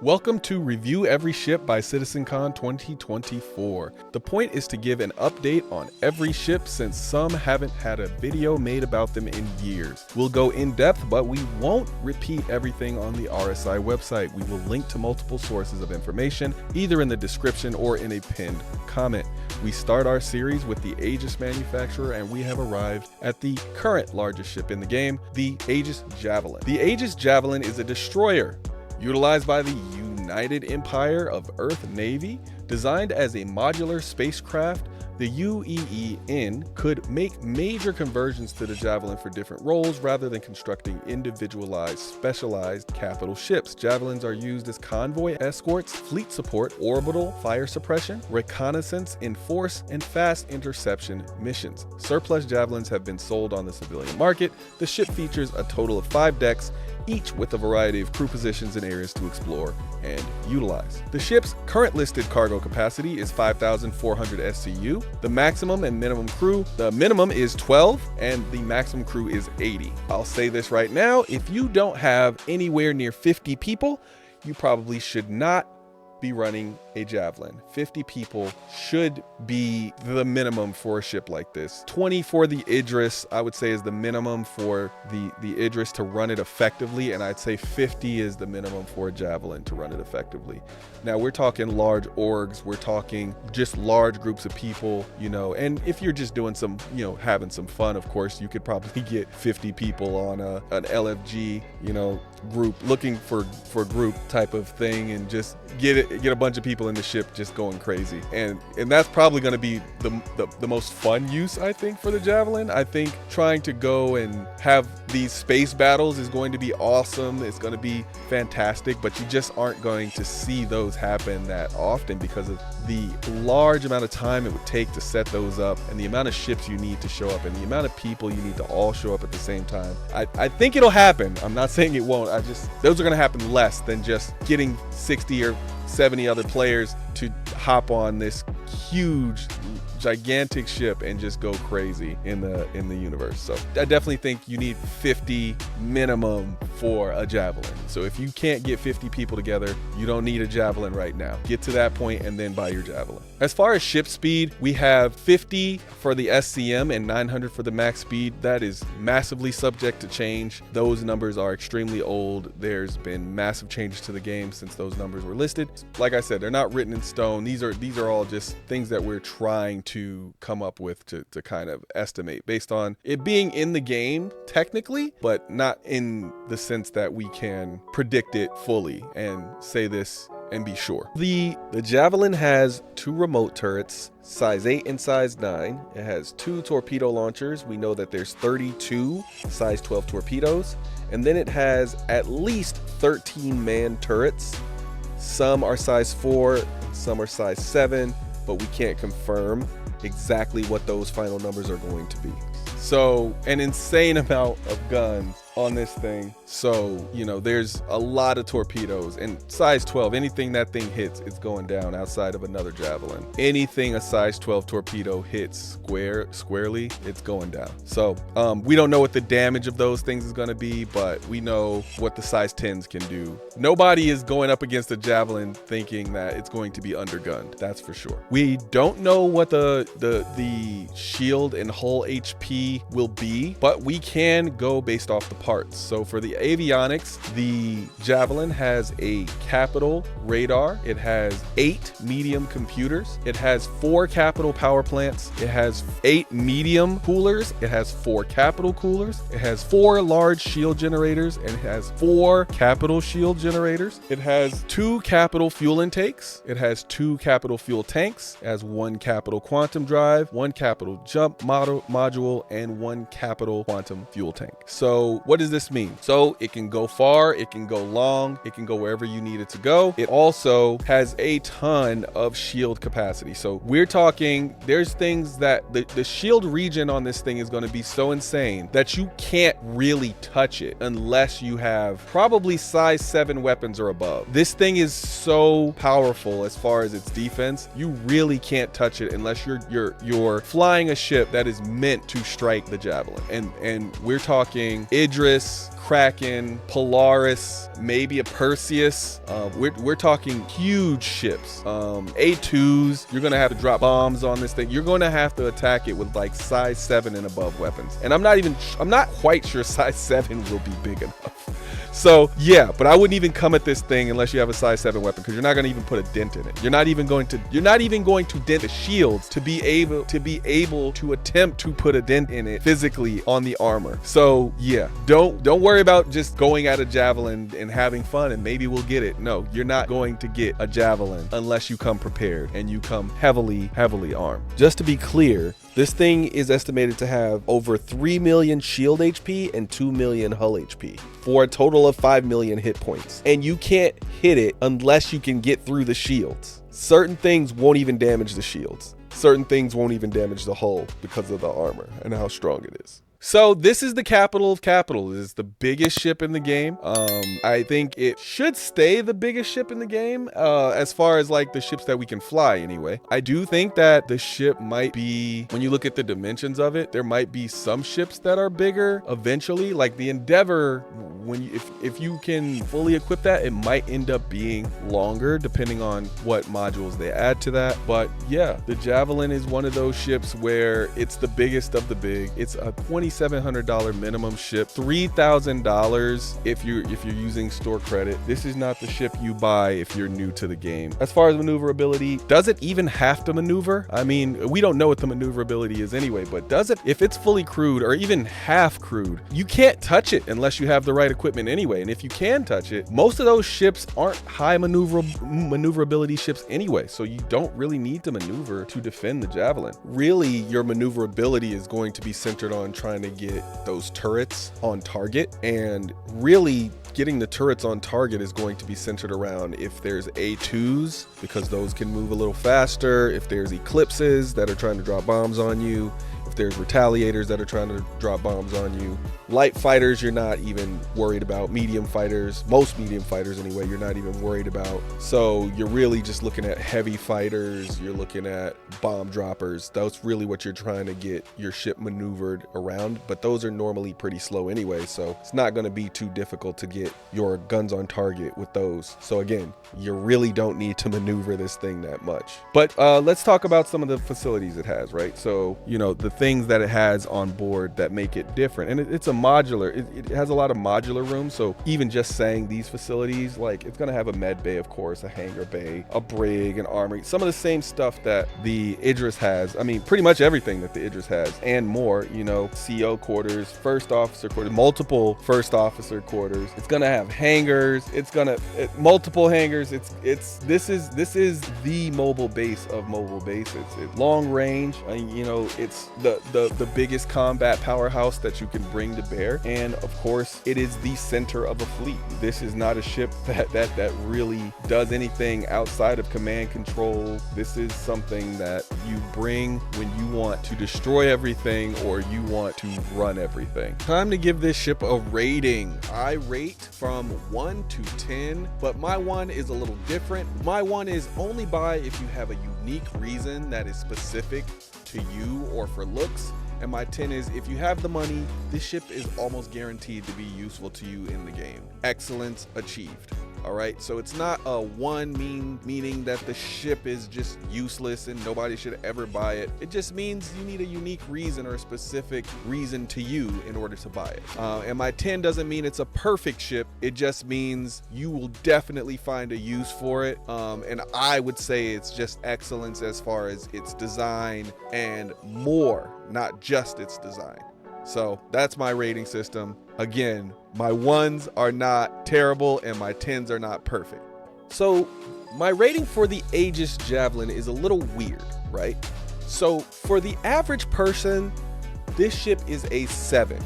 Welcome to Review Every Ship by CitizenCon 2024. The point is to give an update on every ship since some haven't had a video made about them in years. We'll go in depth, but we won't repeat everything on the RSI website. We will link to multiple sources of information, either in the description or in a pinned comment. We start our series with the Aegis manufacturer, and we have arrived at the current largest ship in the game, the Aegis Javelin. The Aegis Javelin is a destroyer utilized by the United Empire of Earth Navy. Designed as a modular spacecraft, the UEEN could make major conversions to the Javelin for different roles rather than constructing individualized, specialized capital ships. Javelins are used as convoy escorts, fleet support, orbital fire suppression, reconnaissance, enforce, and fast interception missions. Surplus Javelins have been sold on the civilian market. The ship features a total of 5 decks, each with a variety of crew positions and areas to explore and utilize. The ship's current listed cargo capacity is 5,400 SCU. The maximum and minimum crew, the minimum is 12 and the maximum crew is 80. I'll say this right now, if you don't have anywhere near 50 people, you probably should not be running a Javelin. 50 people should be the minimum for a ship like this. 20 for the Idris, I would say, is the minimum for the Idris to run it effectively, and I'd say 50 is the minimum for a Javelin to run it effectively. Now we're talking large orgs, we're talking just large groups of people, you know, and if you're just doing some, you know, having some fun, of course, you could probably get 50 people on an LFG, you know, group, looking for group type of thing, and just get a bunch of people in the ship just going crazy, and that's probably going to be the most fun use, I think, for the Javelin. I think trying to go and have these space battles is going to be awesome. It's going to be fantastic, but you just aren't going to see those happen that often because of the large amount of time it would take to set those up, and the amount of ships you need to show up, and the amount of people you need to all show up at the same time. I think it'll happen. I'm not saying it won't. Those are going to happen less than just getting 60 or 70 other players to hop on this huge, gigantic ship and just go crazy in the universe. So I definitely think you need 50 minimum for a Javelin. So if you can't get 50 people together, you don't need a Javelin right now. Get to that point and then buy your Javelin. As far as ship speed, we have 50 for the SCM and 900 for the max speed. That is massively subject to change. Those numbers are extremely old. There's been massive changes to the game since those numbers were listed. Like I said, they're not written in stone. These are all just things that we're trying to come up with to kind of estimate based on it being in the game technically, but not in the sense that we can predict it fully and say this and be sure. The Javelin has 2 remote turrets, size 8 and size 9. It has 2 torpedo launchers. We know that there's 32 size 12 torpedoes, and then it has at least 13 man turrets. Some are size 4, some are size 7, but we can't confirm exactly what those final numbers are going to be. So an insane amount of guns on this thing. So, you know, there's a lot of torpedoes, and size 12, anything that thing hits, it's going down outside of another Javelin. Anything a size 12 torpedo hits squarely, it's going down. So we don't know what the damage of those things is going to be, but we know what the size 10s can do. Nobody is going up against a Javelin thinking that it's going to be undergunned, that's for sure. We don't know what the shield and hull HP will be, but we can go based off the parts. So for the avionics, the Javelin has a capital radar. It has 8 medium computers. It has 4 capital power plants. It has 8 medium coolers. It has 4 capital coolers. It has 4 large shield generators, and it has 4 capital shield generators. It has 2 capital fuel intakes. It has 2 capital fuel tanks. It has 1 capital quantum drive, 1 capital jump module, and 1 capital quantum fuel tank. So what does this mean? So it can go far, it can go long, it can go wherever you need it to go. It also has a ton of shield capacity. So we're talking, there's things that the shield region on this thing is going to be so insane that you can't really touch it unless you have probably size 7 weapons or above. This thing is so powerful as far as its defense. You really can't touch it unless you're flying a ship that is meant to strike the Javelin. And we're talking Idris Idris, Kraken, Polaris, maybe a Perseus. We're talking huge ships. A2s, you're gonna have to drop bombs on this thing. You're gonna have to attack it with like size 7 and above weapons. And I'm not quite sure size 7 will be big enough. So yeah, but I wouldn't even come at this thing unless you have a size 7 weapon, because you're not gonna even put a dent in it. You're not even going to dent the shields to be able to attempt to put a dent in it physically on the armor. So yeah, don't worry about just going at a javelin and having fun and maybe we'll get it. No, you're not going to get a javelin unless you come prepared and you come heavily armed. Just to be clear, this thing is estimated to have over 3 million shield HP and 2 million hull HP for a total of 5 million hit points. And you can't hit it unless you can get through the shields. Certain things won't even damage the shields. Certain things won't even damage the hull because of the armor and how strong it is. So this is the capital of capital. It is the biggest ship in the game. I think it should stay the biggest ship in the game, as far as like the ships that we can fly anyway. I do think that the ship might be, when you look at the dimensions of it, there might be some ships that are bigger eventually, like the Endeavor. If you can fully equip that, it might end up being longer depending on what modules they add to that. But yeah, the Javelin is one of those ships where it's the biggest of the big. It's a $2,700 minimum ship, $3,000 if you're using store credit. This is not the ship you buy if you're new to the game. As far as maneuverability, does it even have to maneuver? I mean, we don't know what the maneuverability is anyway, but does it? If it's fully crewed or even half crewed, you can't touch it unless you have the right equipment anyway. And if you can touch it, most of those ships aren't high maneuverability ships anyway, so you don't really need to maneuver to defend the Javelin. Really, your maneuverability is going to be centered on trying to get those turrets on target, and really getting the turrets on target is going to be centered around if there's A2s, because those can move a little faster, if there's eclipses that are trying to drop bombs on you, if there's retaliators that are trying to drop bombs on you. Light fighters, you're not even worried about. Medium fighters, most medium fighters anyway, you're not even worried about. So you're really just looking at heavy fighters, you're looking at bomb droppers. That's really what you're trying to get your ship maneuvered around, but those are normally pretty slow anyway, so it's not going to be too difficult to get your guns on target with those. So again, you really don't need to maneuver this thing that much. But let's talk about some of the facilities it has, right? So, you know, the things that it has on board that make it different, and it's a modular, it has a lot of modular rooms. So even just saying these facilities, like it's going to have a med bay, of course, a hangar bay, a brig, an armory, some of the same stuff that the Idris has. I mean, pretty much everything that the Idris has and more, you know, CO quarters, first officer quarters, multiple first officer quarters. It's going to have hangars. It's going to multiple hangars. This is the mobile base of mobile bases. It's long range. You know, it's the biggest combat powerhouse that you can bring to bear, and of course it is the center of a fleet. This is not a ship that really does anything outside of command control. This is something that you bring when you want to destroy everything or you want to run everything. Time to give this ship a rating. I rate from 1 to 10, but my 1 is a little different. My 1 is only buy if you have a unique reason that is specific to you or for looks. And my 10 is if you have the money, this ship is almost guaranteed to be useful to you in the game. Excellence achieved. All right, so it's not a 1 meaning that the ship is just useless and nobody should ever buy it. It just means you need a unique reason or a specific reason to you in order to buy it. And my 10 doesn't mean it's a perfect ship. It just means you will definitely find a use for it. And I would say it's just excellence as far as its design and more, not just its design. So that's my rating system. Again, my 1s are not terrible and my 10s are not perfect. So my rating for the Aegis Javelin is a little weird, right? So for the average person, this ship is a 7.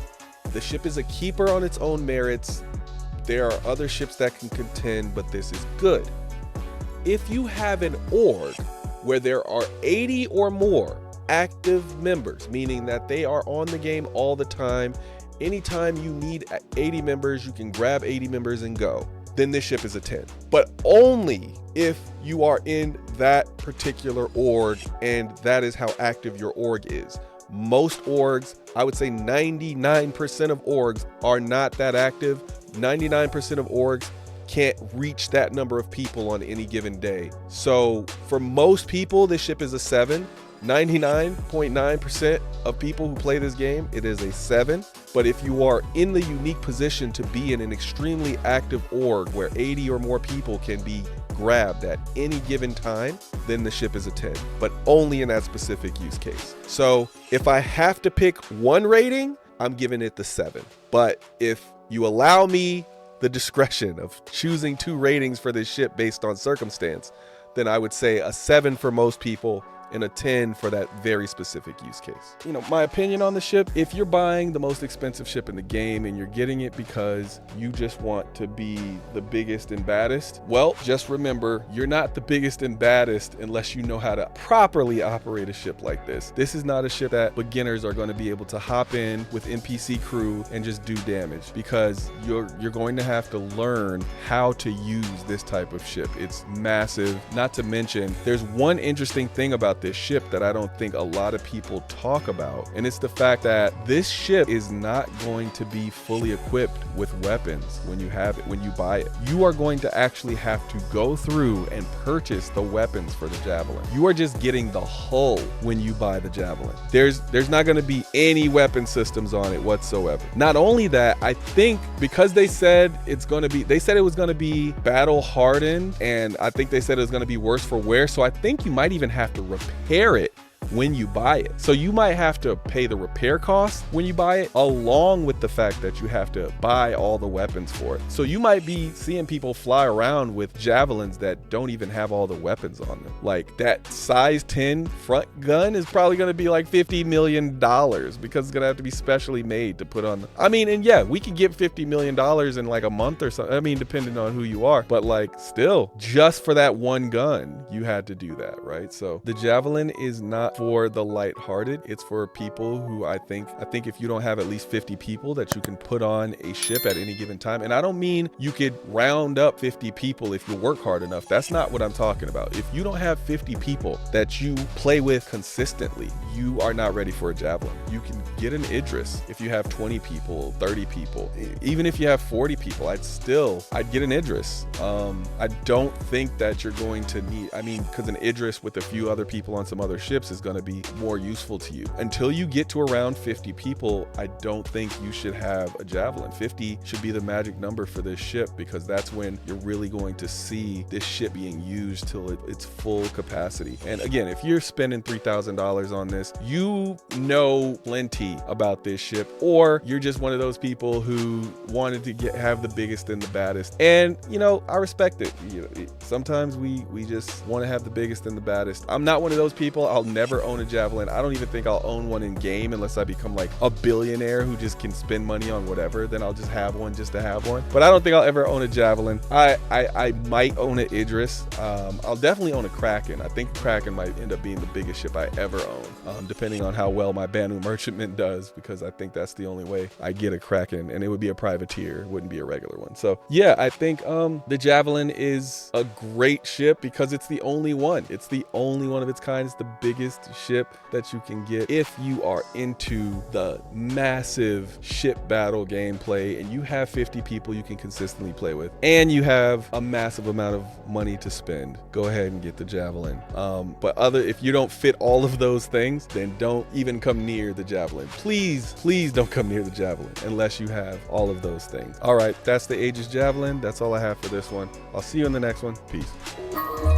The ship is a keeper on its own merits. There are other ships that can contend, but this is good. If you have an org where there are 80 or more active members, meaning that they are on the game all the time, anytime you need 80 members, you can grab 80 members and go, then this ship is a 10. But only if you are in that particular org and that is how active your org is. Most orgs, I would say 99% of orgs are not that active. 99% of orgs can't reach that number of people on any given day. So for most people, this ship is a 7. 99.9% of people who play this game, it is a 7. But if you are in the unique position to be in an extremely active org where 80 or more people can be grabbed at any given time, then the ship is a 10, but only in that specific use case. So if I have to pick one rating, I'm giving it the 7. But if you allow me the discretion of choosing 2 ratings for this ship based on circumstance, then I would say a 7 for most people and a 10 for that very specific use case. You know, my opinion on the ship, if you're buying the most expensive ship in the game and you're getting it because you just want to be the biggest and baddest, well, just remember, you're not the biggest and baddest unless you know how to properly operate a ship like this. This is not a ship that beginners are going to be able to hop in with NPC crew and just do damage, because you're going to have to learn how to use this type of ship. It's massive. Not to mention, there's one interesting thing about this ship that I don't think a lot of people talk about, and it's the fact that this ship is not going to be fully equipped with weapons when you have it, when you buy it. You are going to actually have to go through and purchase the weapons for the Javelin. You are just getting the hull when you buy the Javelin. There's not going to be any weapon systems on it whatsoever. Not only that, I think because they said it was going to be battle hardened, and I think they said it was going to be worse for wear, so I think you might even have to repair it when you buy it. So you might have to pay the repair costs when you buy it, along with the fact that you have to buy all the weapons for it. So you might be seeing people fly around with javelins that don't even have all the weapons on them. Like that size 10 front gun is probably going to be like $50 million because it's going to have to be specially made to put on. I mean, and yeah, we can get $50 million in like a month or something. I mean, depending on who you are, but like still, just for that one gun, you had to do that, right? So the Javelin is not for the lighthearted. It's for people who I think if you don't have at least 50 people that you can put on a ship at any given time. And I don't mean you could round up 50 people if you work hard enough. That's not what I'm talking about. If you don't have 50 people that you play with consistently, you are not ready for a Javelin. You can get an Idris if you have 20 people, 30 people. Even if you have 40 people, I'd get an Idris. I don't think that you're going to need, because an Idris with a few other people on some other ships is going to be more useful to you. Until you get to around 50 people, I don't think you should have a Javelin. 50 should be the magic number for this ship, because that's when you're really going to see this ship being used till its full capacity. And again, if you're spending $3,000 on this, you know plenty about this ship, or you're just one of those people who wanted to have the biggest and the baddest. And you know, I respect it. Sometimes we just want to have the biggest and the baddest. I'm not one of those people. I'll never own a Javelin. I don't even think I'll own one in game unless I become like a billionaire who just can spend money on whatever. Then I'll just have one just to have one. But I don't think I'll ever own a Javelin. I might own an Idris. I'll definitely own a Kraken. I think Kraken might end up being the biggest ship I ever own, depending on how well my Banu merchantman does, because I think that's the only way I get a Kraken, and it would be a privateer. It wouldn't be a regular one. So yeah, I think the Javelin is a great ship because it's the only one. It's the only one of its kind. It's the biggest ship that you can get if you are into the massive ship battle gameplay and you have 50 people you can consistently play with, and you have a massive amount of money to spend. Go ahead and get the Javelin. But if you don't fit all of those things, then don't even come near the Javelin. Please don't come near the Javelin unless you have all of those things. All right, that's the Aegis Javelin. That's all I have for this one. I'll see you in the next one. Peace.